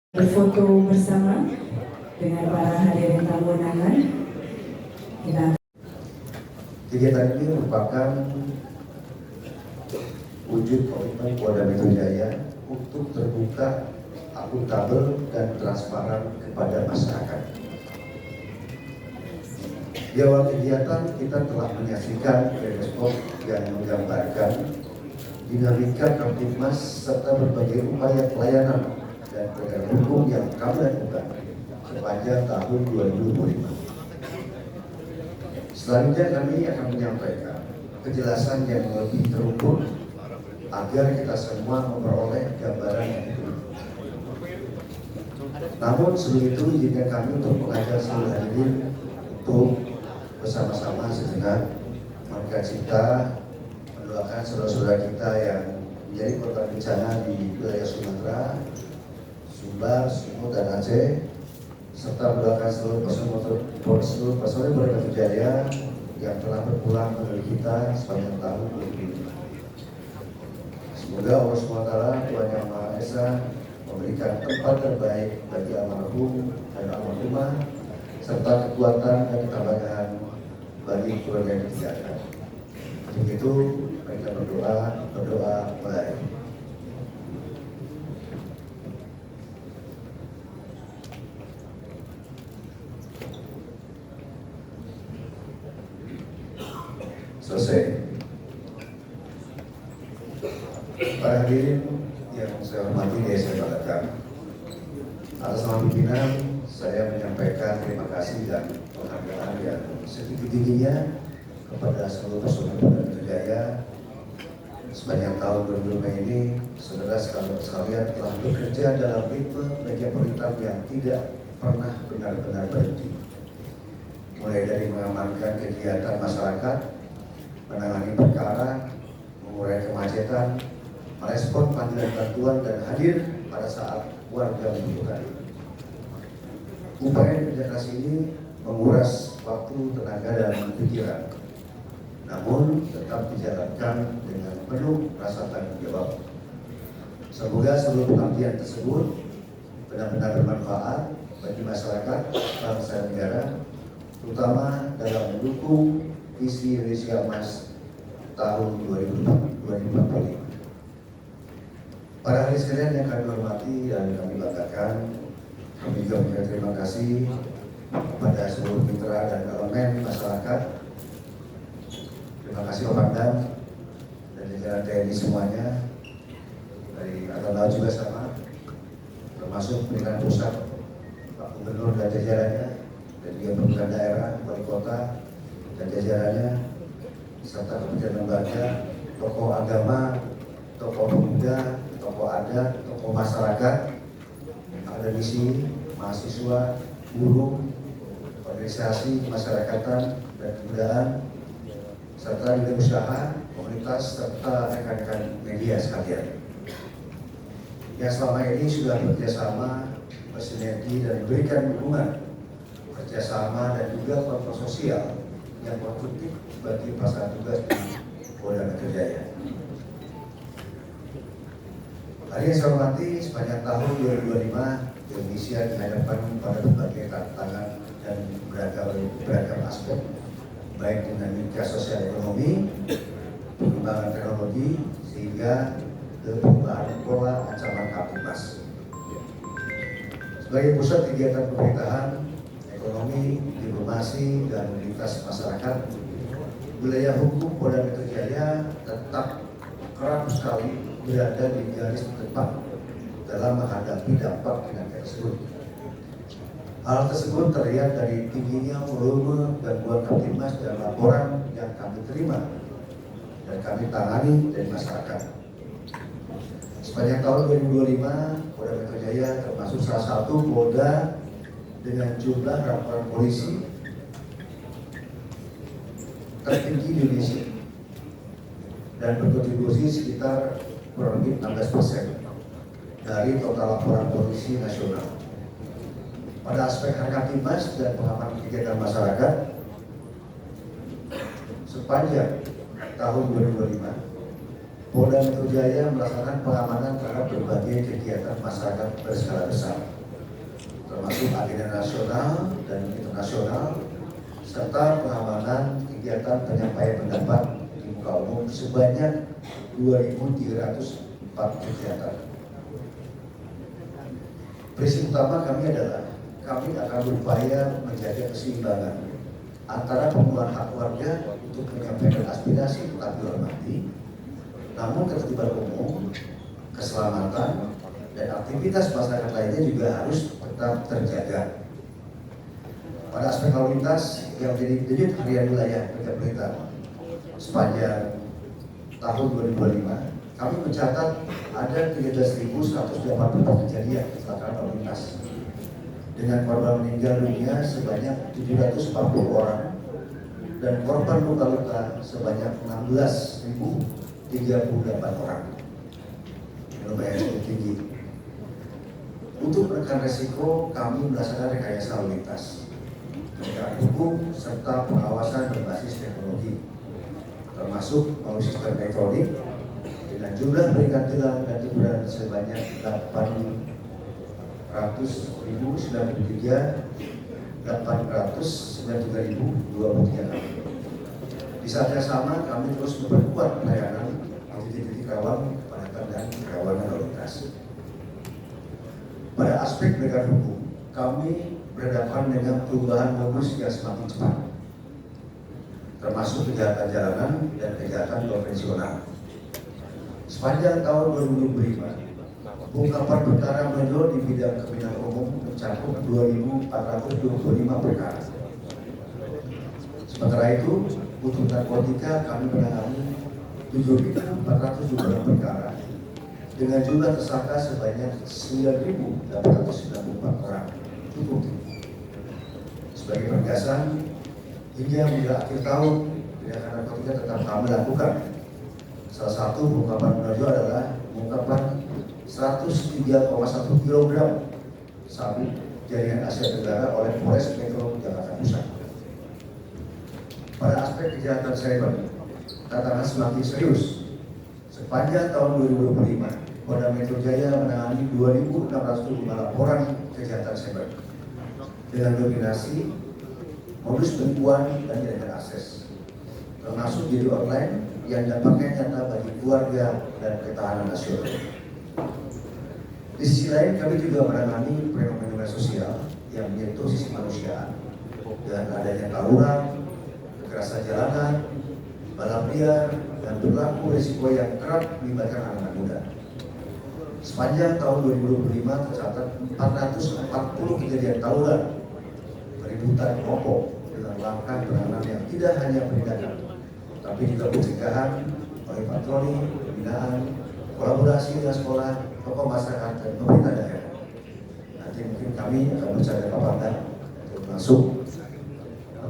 Berfoto bersama dengan para hadirin tamu undangan. Kegiatan ini merupakan wujud komitmen Polda Metro Jaya untuk terbuka, akuntabel, dan transparan kepada masyarakat. Di awal kegiatan kita telah menyaksikan respon yang menggambarkan dinamika Kamtibmas serta berbagai upaya pelayanan dan penegakan hukum yang kami lakukan sepanjang tahun 2025. Selanjutnya kami akan menyampaikan kejelasan yang lebih terukur agar kita semua memperoleh gambaran yang utuh. Namun sebelum itu izinkan kami untuk mengajak seluruh hadirin untuk bersama-sama sejenak mengangkat cita, mendoakan saudara-saudara kita yang menjadi korban bencana di wilayah Sumatera, Sumbar, Sumut, dan Aceh, serta mendoakan seluruh personil Polda Metro Jaya yang telah berpulang ke kita sepanjang tahun 2025. Semoga Allah SWT, Tuhan Yang Maha Esa, memberikan tempat terbaik bagi almarhum dan almarhumah, serta kekuatan dan ketabahan bagi keluarga yang ditinggalkan. Untuk itu, kita berdoa mulai. Selesai. Para hadirin yang saya hormati dan saya banggakan, atas nama pimpinan saya menyampaikan terima kasih dan penghargaan yang setinggi-tingginya kepada seluruh personel Polda Metro Jaya. Sepanjang tahun 2025 ini, saudara sekalian telah bekerja dalam ritme meja pemerintahan yang tidak pernah benar-benar berhenti. Mulai dari mengamankan kegiatan masyarakat, menangani perkara, mengurai kemacetan, merespon panggilan bantuan, dan hadir pada saat warga membutuhkan. Upaya kerja keras ini menguras waktu, tenaga, dan pikiran, namun tetap dijalankan dengan penuh rasa tanggung jawab. Semoga seluruh pengabdian tersebut benar-benar bermanfaat bagi masyarakat, bangsa, dan negara, terutama dalam mendukung visi Indonesia Emas tahun 2045. Para hadirin sekalian yang kami hormati dan kami banggakan, kami juga mengucapkan terima kasih kepada seluruh mitra dan elemen masyarakat. Terima kasih Pak Pangdam dan jajaran TNI semuanya, dari Angkatan Laut juga sama, termasuk pemerintahan pusat, Pak Gubernur dan jajarannya, dan juga pemerintahan daerah, wali kota dan jajarannya, serta kementerian lembaga, tokoh agama, tokoh pemuda, tokoh adat, tokoh masyarakat yang ada di sini, mahasiswa, buruh, organisasi kemasyarakatan dan kebudayaan, serta dunia usaha, komunitas, serta rekan-rekan media sekalian yang selama ini sudah bekerjasama, bersinergi, dan memberikan dukungan kerjasama dan juga kontrol sosial yang konstruktif bagi pelaksana tugas di Polda Metro Jaya. Hari yang saya hormati, sepanjang tahun 2025, Indonesia dihadapkan pada berbagai tantangan dan beragam aspek, baik dinamika sosial ekonomi, perkembangan teknologi, sehingga perubahan pola ancaman Kamtibmas. Sebagai pusat kegiatan pemerintahan, ekonomi, diplomasi, dan mobilitas masyarakat, wilayah hukum Polda Metro Jaya tetap kerap sekali berada di garis terdepan dalam menghadapi dampak dinamika tersebut. Hal tersebut terlihat dari tingginya volume gangguan Kamtibmas dan laporan yang kami terima dan kami tangani dari masyarakat. Sepanjang tahun 2025, Polda Metro Jaya termasuk salah satu polda dengan jumlah laporan polisi tertinggi di Indonesia dan berkontribusi sekitar kurang lebih 16% dari total laporan polisi nasional. Pada aspek Kamtibmas dan pengamanan kegiatan masyarakat, sepanjang tahun 2025, Polda Metro Jaya melaksanakan pengamanan terhadap berbagai kegiatan masyarakat berskala besar. termasuk agenda nasional dan internasional, serta pengamanan kegiatan penyampaian pendapat di muka umum sebanyak 2.304 kegiatan. Prinsip utama kami adalah kami akan berupaya menjaga keseimbangan antara pemenuhan hak warga untuk menyampaikan aspirasi tetap dihormati, namun ketertiban umum, keselamatan, dan aktivitas masyarakat lainnya juga harus tetap terjaga. Pada aspek lalu lintas yang menjadi denyut harian wilayah metropolitan sepanjang tahun 2025, kami mencatat ada 13.184 kejadian kecelakaan lalu lintas dengan korban meninggal dunia sebanyak 740 orang dan korban luka-luka sebanyak 16.038 orang. Lumayan cukup tinggi. Untuk menekan resiko, kami melaksanakan rekayasa lalu lintas, penegakan hukum serta pengawasan berbasis teknologi, termasuk melalui sistem elektronik dengan jumlah peringatan tilang dan teguran sebanyak 893.893.023 kali. Di saat yang sama, kami terus memperkuat pelayanan di titik-titik rawan kepadatan dan kerawanan lalu lintas. Pada aspek penegakan hukum, kami berhadapan dengan perubahan modus yang semakin cepat, termasuk kejahatan jalanan dan kejahatan konvensional. Sepanjang tahun 2025, pengungkapan perkara menonjol di bidang kriminal umum mencakup 2.425 perkara. Sementara itu, untuk narkotika kami menangani 7.426 perkara dengan jumlah tersangka sebanyak 9.894 orang. Cukup tinggi. Sebagai penegasan, hingga akhir tahun, tindakan narkotika tetap kami lakukan. Salah satu pengungkapan menonjol adalah pengungkapan 103,1 kg sabu jaringan Asia Tenggara oleh Polres Metro Jakarta Pusat. Pada aspek kejahatan cyber, tantangan semakin serius. Sepanjang tahun 2025, Polda Metro Jaya menangani 2.605 laporan kejahatan cyber dengan dominasi modus penipuan dan jaringan akses, termasuk judi online yang dampaknya nyata bagi keluarga dan ketahanan nasional. Di sisi lain, kami juga menangani fenomena sosial yang menyentuh sisi manusiaan dengan adanya tawuran, kekerasan jalanan, balap liar, dan berlaku risiko yang kerap melibatkan anak-anak muda. Sepanjang tahun 2025 tercatat 440 kejadian tawuran, keributan kelompok dengan langkah penanganan yang tidak hanya penindakan, tapi juga pencegahan oleh patroli, pembinaan, kolaborasi dengan sekolah, tokoh masyarakat, dan pemerintah daerah. Nanti mungkin kami akan bercanda Pak Pangdam untuk masuk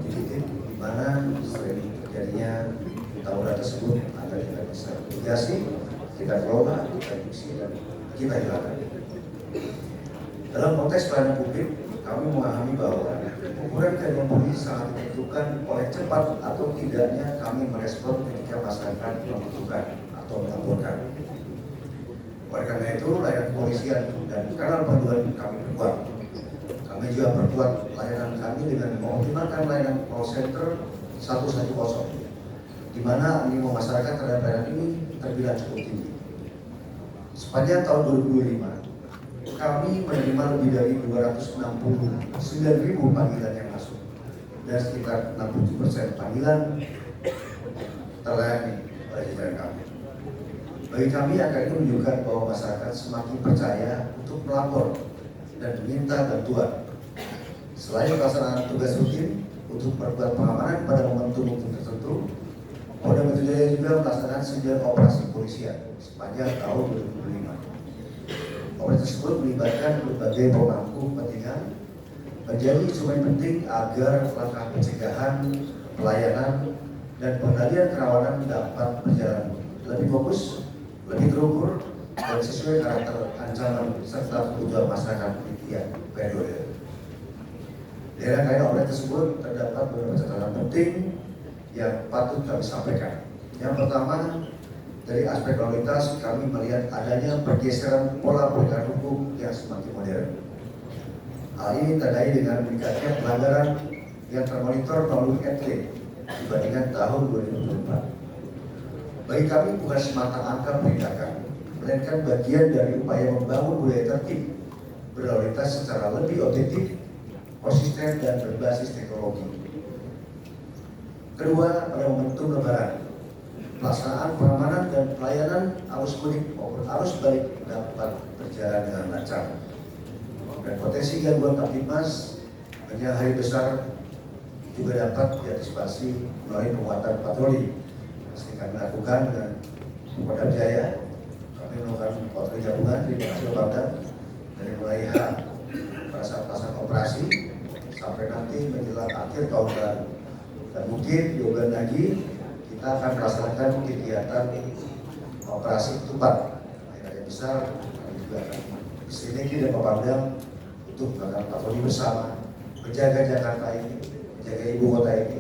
titik-titik di mana sering terjadinya tawuran tersebut agar kita bisa mitigasi, kita kelola, kita reduksi, dan kita hilangkan. Dalam konteks pelayanan publik, kami memahami bahwa ukuran kehadiran polisi sangat ditentukan oleh cepat atau tidaknya kami merespon ketika masyarakat membutuhkan atau melaporkan. Oleh karena itu, layanan kepolisian dan kanal panduan kami perkuat. Kami juga perkuat layanan kami dengan mengoptimalkan layanan call center 110, di mana animo masyarakat terhadap layanan ini terbilang cukup tinggi. Sepanjang tahun 2025, kami menerima lebih dari 269.000 panggilan yang masuk, dan sekitar 67% panggilan terlayani oleh jajaran kami. Bagi kami, akan ini menunjukkan bahwa masyarakat semakin percaya untuk melapor dan meminta bantuan. Selain pelaksanaan tugas rutin untuk perbuatan pengamanan pada momentum tertentu, Polda Metro Jaya juga melaksanakan 9 operasi polisian sepanjang tahun 2025. Operasi tersebut melibatkan berbagai pemangku kepentingan menjadi instrumen penting agar langkah pencegahan, pelayanan, dan pengendalian kerawanan dapat berjalan lebih fokus, lebih terukur, dan sesuai karakter ancaman serta kebutuhan masyarakat di tiap periode. Dalam rangkaian operasi tersebut terdapat beberapa catatan penting yang patut kami sampaikan. Yang pertama, dari aspek lalu lintas, kami melihat adanya pergeseran pola penegakan hukum yang semakin modern. Hal ini ditandai dengan meningkatnya pelanggaran yang termonitor melalui ETLE dibandingkan tahun 2024. Bagi kami bukan semata angka penindakan, melainkan bagian dari upaya membangun budaya tertib berlalu lintas secara lebih objektif, konsisten, dan berbasis teknologi. Kedua, pada momentum Lebaran, pelaksanaan pengamanan dan pelayanan arus mudik maupun arus balik dapat berjalan dengan lancar. Dan potensi gangguan Kamtibmas hanya hari besar juga dapat diantisipasi melalui penguatan patroli. Meski kami lakukan dengan Polda Jaya, kami melakukan patroli gabungan di lokasi Pangdam dari mulai H pada saat pelaksanaan operasi sampai nanti menjelang akhir tahun baru. Dan mungkin 2 bulan lagi kita akan melaksanakan kegiatan operasi ketupat yang besar. Kami juga akan bersinergi dengan Pangdam untuk melakukan patroli bersama, menjaga Jakarta ini, menjaga ibu kota ini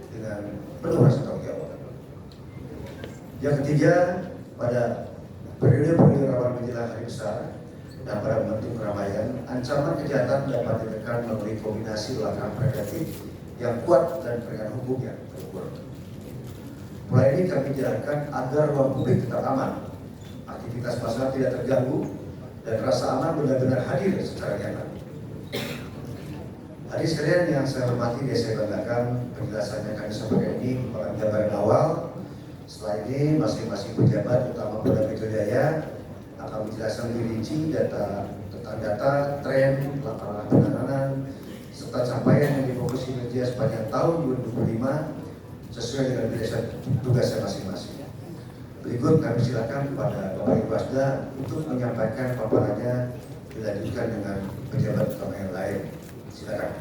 dengan penuh rasa tanggung jawab. Yang ketiga, pada periode-periode rawan menjelang hari besar dan pada momentum keramaian, ancaman kejahatan dapat ditekan melalui kombinasi langkah preventif yang kuat dan penegakan hukum yang terukur. Mulai ini kami jalankan agar ruang publik tetap aman, aktivitas masyarakat tidak terganggu, dan rasa aman benar-benar hadir secara nyata. Hadirin sekalian yang saya hormati dan saya banggakan, penjelasan yang kami sampaikan ini merupakan gambaran awal. Setelah ini masing-masing pejabat utama Polda Metro Jaya akan menjelaskan lebih rinci tentang data, tren, laporan penanganan, serta capaian yang difokus kinerja sepanjang tahun 2025 sesuai dengan tugasnya masing-masing. Berikut kami silakan kepada Bapak Ibu Asda untuk menyampaikan paparannya, dilanjutkan dengan pejabat utama yang lain. Silakan.